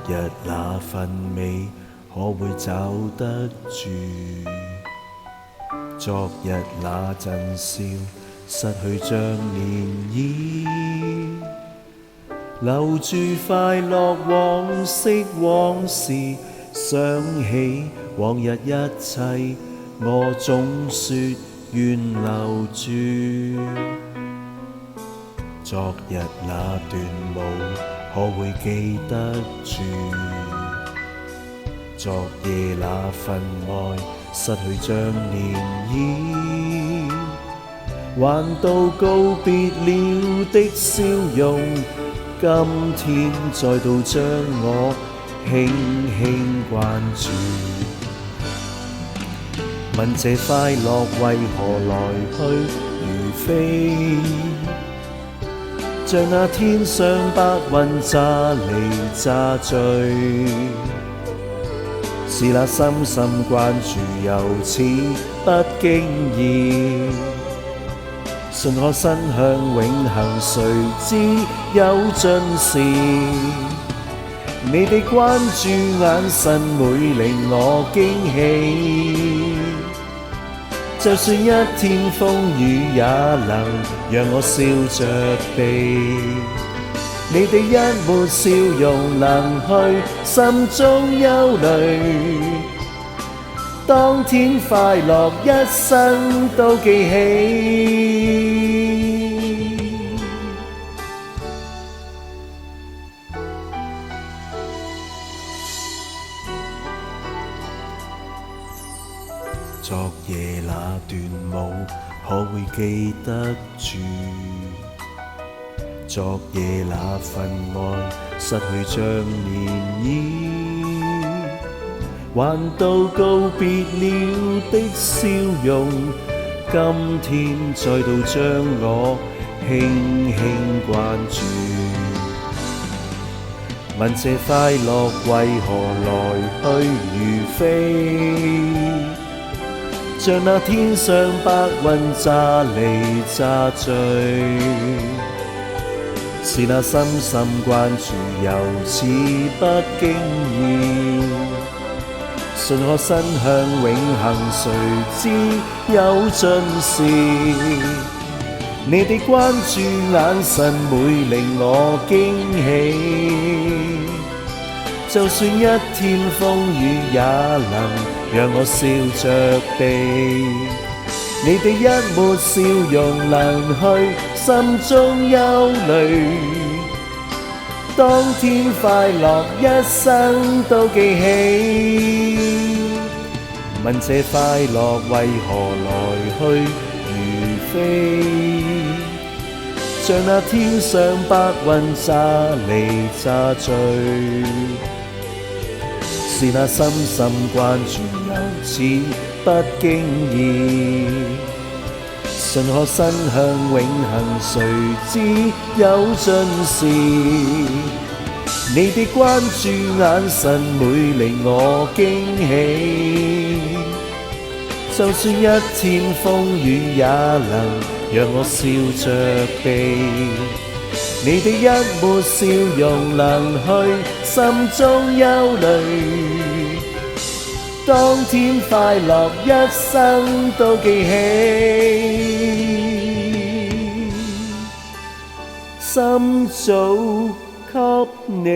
日那份美，可會找得住？昨日那陣笑，失去像漣漪，留住快樂往昔往事，想起往日一切，我總說願留住。昨日那段舞，可會記得住？昨夜那份愛，失去像漣漪，還到告別了的笑容，今天再度將我輕輕關注。問這快樂為何來去如飛，像那天上白雲乍離乍聚，是那深深關注又似不經意，信可伸向永恆，誰知有盡時，你的關注眼神會令我驚喜，就算一天風雨也能讓我笑着避，你的一抹笑容能去心中憂慮，當天快樂一生都記起。昨夜那段舞，可會記得住？昨夜那份愛，失去像漣漪，還到告別了的笑容，今天再度將我輕輕關注。問這快樂為何來去如飛，像那天上白雲乍離乍聚，是那深深關注又似不經意，信可伸向永恆，誰知有盡時，你的關注眼神會令我驚喜，就算一天風雨也能讓我笑着避，你的一抹笑容能去心中憂慮，當天快樂一生都記起。問這快樂為何來去如飛，像那天上白雲乍離乍聚，是那深深關注又似不經意，信可伸向永恆，誰知有盡時，你的關注眼神會令我驚喜，就算一天風雨也能讓我笑着避，你的一抹笑容能去心中憂慮，當天快樂一生都記起，心早給你。